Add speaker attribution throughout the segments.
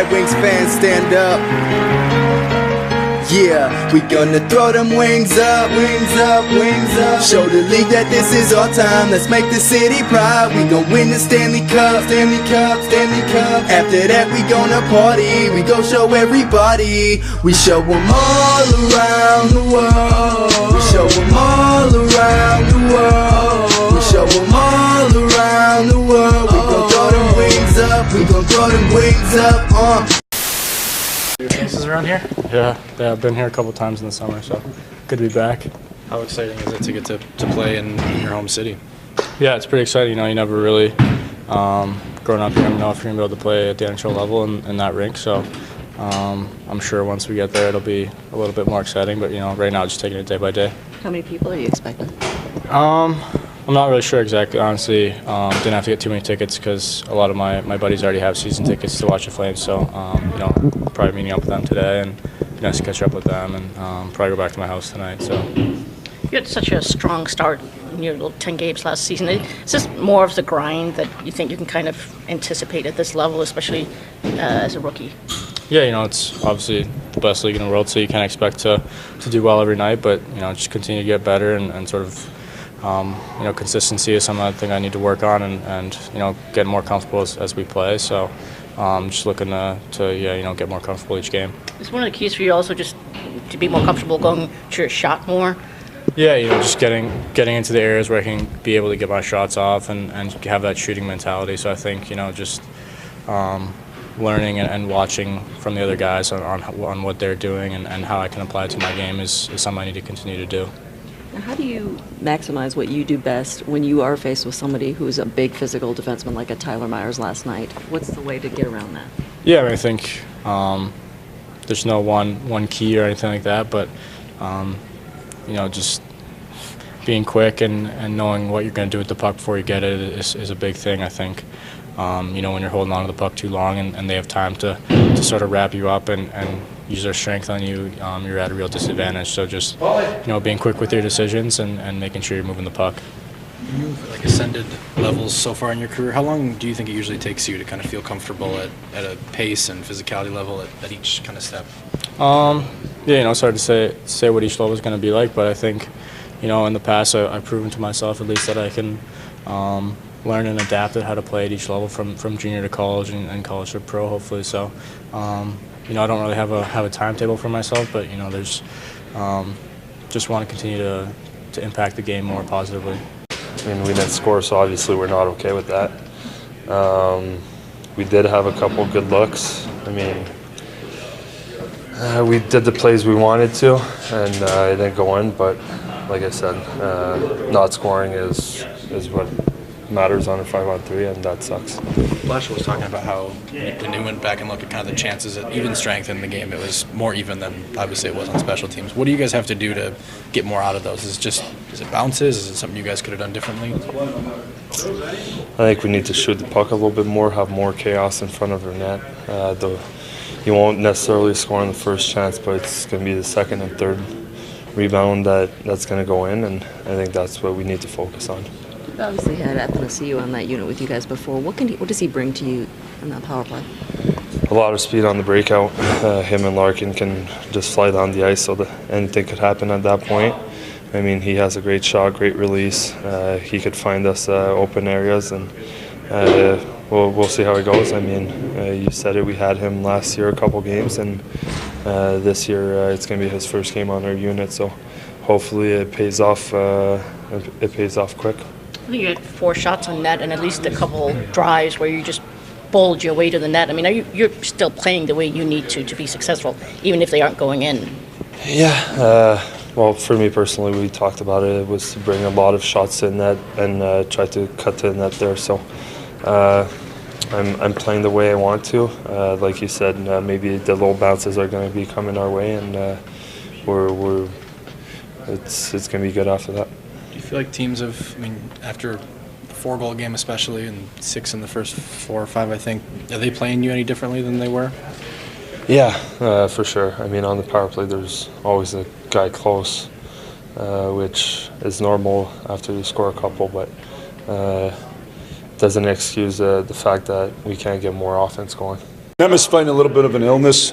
Speaker 1: Red Wings fans, stand up. Yeah, we gonna throw them wings up, wings up, wings up. Show the league that this is our time. Let's make the city proud. We gon' win the Stanley Cup, Stanley Cup, Stanley Cup. After that we gonna party. We gon' show everybody. We show them all around the world. We show them all around the world. We show them all around the world. We gon' throw them wings up. We gon' throw them wings up.
Speaker 2: Your faces around here?
Speaker 3: Yeah, I've been here a couple times in the summer, so good to be back.
Speaker 2: How exciting is it to get to play in your home city?
Speaker 3: Yeah, it's pretty exciting. You know, you never really, growing up, you never know if you're going to be able to play at the NHL level in that rink, so I'm sure once we get there it'll be a little bit more exciting, but, you know, right now just taking it day by day.
Speaker 4: How many people are you expecting?
Speaker 3: I'm not really sure exactly, honestly. Didn't have to get too many tickets because a lot of my buddies already have season tickets to watch the Flames, so, you know, probably meeting up with them today and nice to catch up with them and probably go back to my house tonight. So
Speaker 5: you had such a strong start in your little 10 games last season. Is this more of the grind that you think you can kind of anticipate at this level, especially as a rookie?
Speaker 3: Yeah, you know, it's obviously the best league in the world, so you can't expect to do well every night, but, you know, just continue to get better and sort of, you know, consistency is something I need to work on and you know, get more comfortable as we play. So just looking to yeah, you know, get more comfortable each game.
Speaker 5: Is one of the keys for you also just to be more comfortable going to your shot more?
Speaker 3: Yeah, you know, just getting into the areas where I can be able to get my shots off and have that shooting mentality. So I think, you know, just learning and watching from the other guys on what they're doing and how I can apply it to my game is something I need to continue to do.
Speaker 4: Now, how do you maximize what you do best when you are faced with somebody who's a big physical defenseman like a Tyler Myers last night? What's the way to get around that?
Speaker 3: Yeah, I mean, I think there's no one key or anything like that, but you know, just being quick and knowing what you're going to do with the puck before you get it is a big thing, I think. You know, when you're holding on to the puck too long and they have time to sort of wrap you up and use their strength on you, you're at a real disadvantage. So just, you know, being quick with your decisions and making sure you're moving the puck.
Speaker 2: You've like ascended levels so far in your career. How long do you think it usually takes you to kind of feel comfortable at a pace and physicality level at each kind of step?
Speaker 3: Yeah, you know, it's hard to say what each level is going to be like, but I think, you know, in the past I've proven to myself at least that I can learn and adapt at how to play at each level from junior to college and college to pro, hopefully. So, you know, I don't really have a timetable for myself, but, you know, there's just want to continue to impact the game more positively.
Speaker 6: I mean, we didn't score, so obviously we're not okay with that. We did have a couple good looks. I mean, we did the plays we wanted to, and it didn't go in. But like I said, not scoring is what matters on a 5-on-3, and that sucks.
Speaker 2: Blashill was talking about how when he went back and looked at kind of the chances at even strength in the game, it was more even than obviously it was on special teams. What do you guys have to do to get more out of those? Is it bounces? Is it something you guys could have done differently?
Speaker 6: I think we need to shoot the puck a little bit more, have more chaos in front of our net. You won't necessarily score on the first chance, but it's going to be the second and third rebound that's going to go in, and I think that's what we need to focus on.
Speaker 4: You've obviously had Athanasiou on that unit with you guys before. What does he bring to you in that power play?
Speaker 6: A lot of speed on the breakout. Him and Larkin can just fly down the ice, so that anything could happen at that point. I mean, he has a great shot, great release. He could find us open areas, and we'll see how it goes. I mean, you said it. We had him last year a couple games, and this year it's going to be his first game on our unit. So hopefully it pays off. It pays off quick.
Speaker 5: I think you had 4 shots on net and at least a couple drives where you just bowled your way to the net. I mean, you're still playing the way you need to be successful, even if they aren't going in.
Speaker 6: Yeah. Well, for me personally, we talked about it. It was to bring a lot of shots to the net and try to cut to the net there. So I'm playing the way I want to. Like you said, maybe the low bounces are going to be coming our way, and it's going to be good after that.
Speaker 2: Do you feel like teams have, I mean, after the 4-goal game especially and 6 in the first 4 or 5, I think, are they playing you any differently than they were?
Speaker 6: Yeah, for sure. I mean, on the power play, there's always a guy close, which is normal after you score a couple, but doesn't excuse the fact that we can't get more offense going.
Speaker 7: Emma's fighting a little bit of an illness.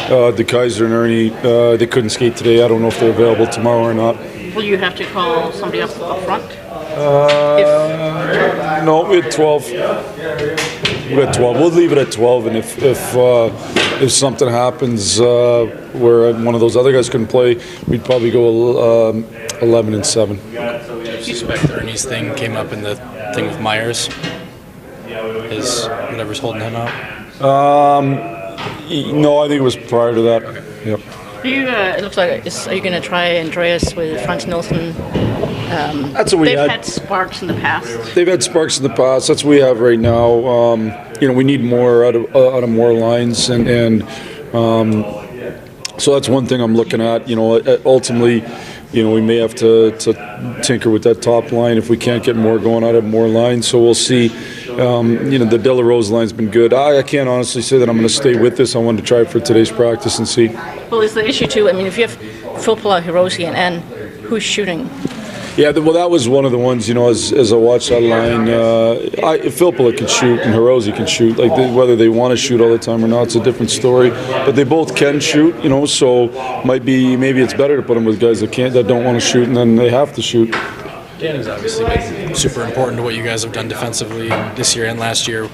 Speaker 7: De Kaiser and Ernie, they couldn't skate today. I don't know if they're available tomorrow or not.
Speaker 5: Will you have to call somebody up front?
Speaker 7: No, we had 12. We had 12. We'll leave it at 12, and if something happens where one of those other guys couldn't play, we'd probably go 11 and 7.
Speaker 2: Do you expect Ernie's thing came up in the thing with Myers? Is whatever's holding him out?
Speaker 7: No, I think it was prior to that. Okay. Yep.
Speaker 5: It looks like, are you going to try Andreas with Frans Nielsen?
Speaker 7: That's what we
Speaker 5: They've had sparks in the past.
Speaker 7: They've had sparks in the past. That's what we have right now. We need more out of more lines, and so that's one thing I'm looking at. Ultimately, we may have to tinker with that top line if we can't get more going out of more lines. So we'll see. The De La Rose line's been good. I can't honestly say that I'm going to stay with this. I wanted to try it for today's practice and see.
Speaker 5: Well, is the issue too? I mean, if you have Filppula, Hirose, and N, who's shooting?
Speaker 7: Yeah, well, that was one of the ones, as I watched that line, Filppula can shoot and Hirose can shoot. Whether they want to shoot all the time or not, it's a different story. But they both can shoot, so maybe it's better to put them with guys that don't want to shoot, and then they have to shoot.
Speaker 2: Danny's obviously been super important to what you guys have done defensively this year and last year.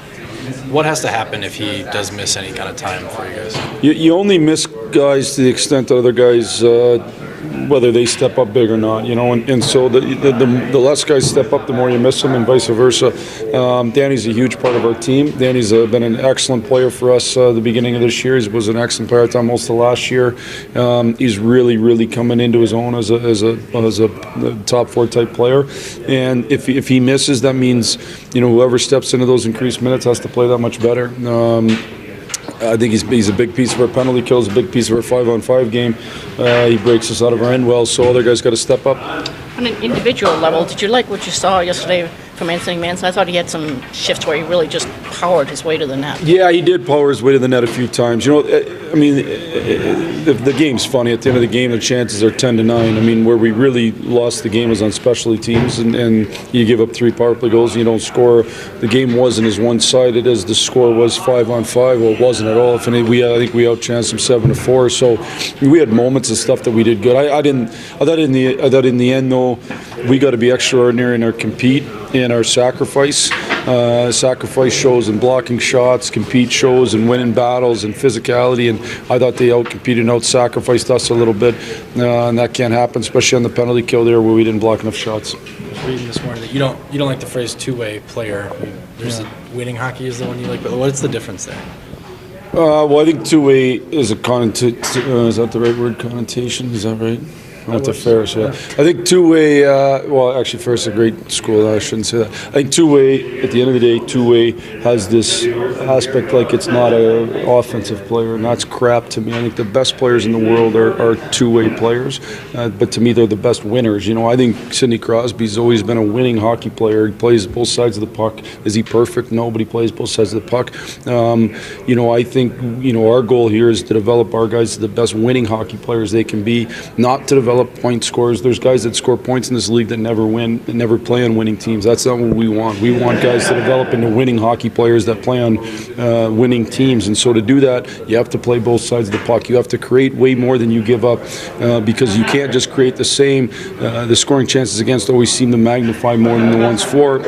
Speaker 2: What has to happen if he does miss any kind of time for you guys?
Speaker 7: You only miss guys to the extent that other guys, whether they step up big or not, and so the less guys step up, the more you miss them, and vice versa. Danny's a huge part of our team. Danny's been an excellent player for us the beginning of this year. He was an excellent player at most of last year. He's really, really coming into his own as a top 4 type player. And if he misses, that means whoever steps into those increased minutes has to play that much better. I think he's a big piece of our penalty kills, a big piece of our 5-on-5 game. He breaks us out of our end well, so other guys got to step up.
Speaker 5: On an individual level, did you like what you saw yesterday from Anthony Mantha? I thought he had some shifts where he really just powered his way to the net. Yeah,
Speaker 7: he did power his way to the net a few times. The game's funny. At the end of the game, the chances are 10-9. Where we really lost the game was on specialty teams, and you give up 3 power play goals and you don't score. The game wasn't as one-sided as the score was 5-on-5. Well, it wasn't at all. I think we outchanced them 7-4. So we had moments of stuff that we did good. I thought in the end, though, we got to be extraordinary in our compete and our sacrifice. Sacrifice shows in blocking shots, compete shows in winning battles and physicality, and I thought they outcompeted and out-sacrificed us a little bit, and that can't happen, especially on the penalty kill there where we didn't block enough shots.
Speaker 2: I was reading this morning that you don't like the phrase two-way player. There's winning hockey is the one you like, but what's the difference there?
Speaker 7: Well, I think two-way is a is that the right word? Connotation? Is that right? I went to Ferris, yeah. I think two-way, actually Ferris is a great school, I shouldn't say that. I think two-way, at the end of the day, two-way has this aspect like it's not an offensive player, and that's crap to me. I think the best players in the world are two-way players, but to me they're the best winners. I think Sidney Crosby's always been a winning hockey player. He plays both sides of the puck. Is he perfect? No, but he plays both sides of the puck. I think, our goal here is to develop our guys to the best winning hockey players they can be, not to develop point scorers. There's guys that score points in this league that never win, that never play on winning teams. That's not what we want. We want guys to develop into winning hockey players that play on winning teams. And so to do that, you have to play both sides of the puck. You have to create way more than you give up because you can't just create the same. The scoring chances against always seem to magnify more than the ones for,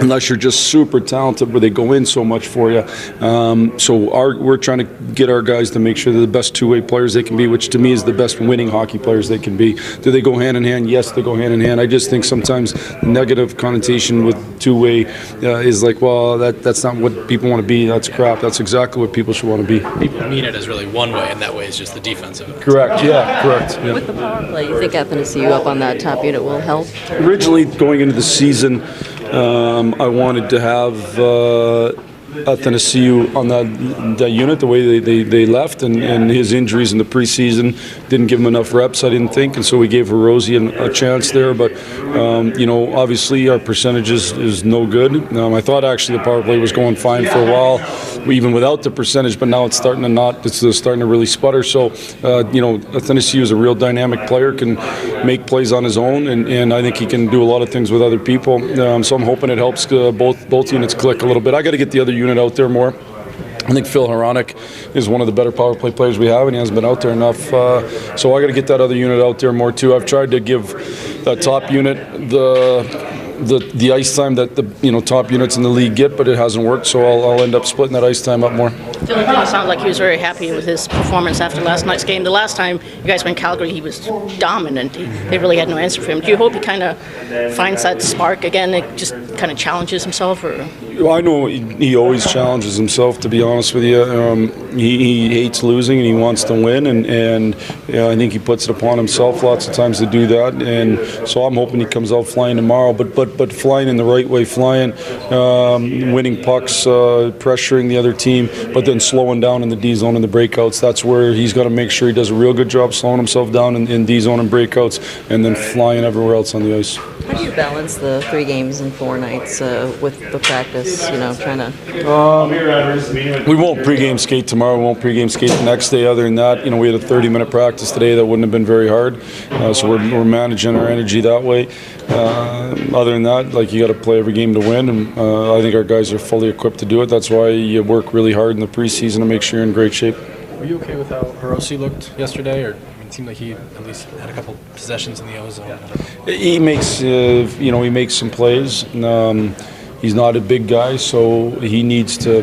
Speaker 7: unless you're just super talented where they go in so much for you. We're trying to get our guys to make sure they're the best two-way players they can be, which to me is the best winning hockey players they can be. Do they go hand in hand? Yes, they go hand in hand. I just think sometimes negative connotation with two-way is like, well, that's not what people want to be. That's crap. That's exactly what people should want to be.
Speaker 2: People mean it as really one way, and that way is just the defensive.
Speaker 7: Correct, yeah, correct. Yeah.
Speaker 4: With the power play, you think FNSU up on that top unit will help?
Speaker 7: Originally, going into the season, I wanted to have Athanasiou on that unit, the way they left, and his injuries in the preseason didn't give him enough reps, I didn't think, and so we gave Hirose a chance there. But obviously our percentage is no good. I thought actually the power play was going fine for a while, even without the percentage, but now it's starting to really sputter. So Athanasiou is a real dynamic player, can make plays on his own, and I think he can do a lot of things with other people. So I'm hoping it helps both units click a little bit. I got to get the other unit out there more. I think Phil Hronik is one of the better power play players we have, and he hasn't been out there enough. So I got to get that other unit out there more too. I've tried to give that top unit the ice time that the top units in the league get, but it hasn't worked. So I'll end up splitting that ice time up more.
Speaker 5: Phil sounded like he was very happy with his performance after last night's game. The last time you guys were in Calgary, he was dominant. They really had no answer for him. Do you hope he kind of finds that spark again? It just kind of challenges himself, or?
Speaker 7: Well, I know he always challenges himself, to be honest with you. He hates losing and he wants to win, and I think he puts it upon himself lots of times to do that. And so I'm hoping he comes out flying tomorrow, but flying in the right way, winning pucks, pressuring the other team, but then slowing down in the D zone and the breakouts. That's where he's got to make sure he does a real good job slowing himself down in D zone and breakouts, and then flying everywhere else on the ice.
Speaker 4: How do you balance the 3 games in 4 nights with the practice? Trying to.
Speaker 7: We won't pregame skate tomorrow. We won't pregame skate the next day. Other than that, we had a 30-minute practice today. That wouldn't have been very hard. So we're managing our energy that way. Other than that, you got to play every game to win, and I think our guys are fully equipped to do it. That's why you work really hard in the preseason to make sure you're in great shape.
Speaker 2: Were you okay with how Hirose looked yesterday, or? It seemed like he at least had a couple possessions in the O-zone.
Speaker 7: He makes, he makes some plays. He's not a big guy, so he needs to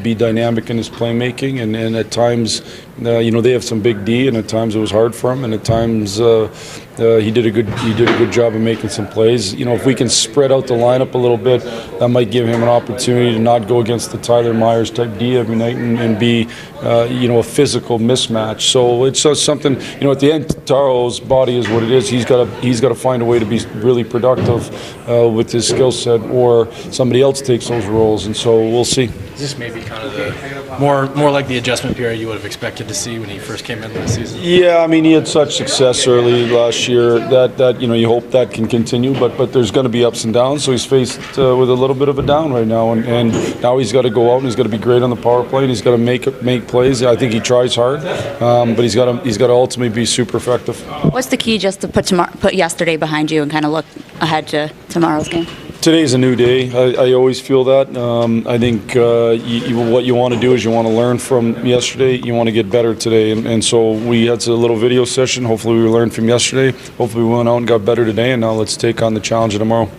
Speaker 7: be dynamic in his playmaking. And at times, they have some big D, and at times it was hard for him, and at times he did a good job of making some plays. If we can spread out the lineup a little bit, that might give him an opportunity to not go against the Tyler Myers type D every night and be a physical mismatch. So it's just something. At the end, Taro's body is what it is. He's got to find a way to be really productive with his skill set, or somebody else takes those roles. And so we'll see.
Speaker 2: Is this maybe kind of the more like the adjustment period you would have expected to see when he first came in last season?
Speaker 7: Yeah, he had such success early last year that you hope that can continue, but there's going to be ups and downs. So he's faced with a little bit of a down right now, and now he's got to go out and he's got to be great on the power play, and he's got to make plays. I think he tries hard, but he's got to ultimately be super effective.
Speaker 8: What's the key just to put yesterday behind you and kind of look ahead to tomorrow's game?
Speaker 7: Today's a new day. I always feel that. I think what you want to do is you want to learn from yesterday. You want to get better today. And so we had a little video session. Hopefully we learned from yesterday. Hopefully we went out and got better today. And now let's take on the challenge of tomorrow.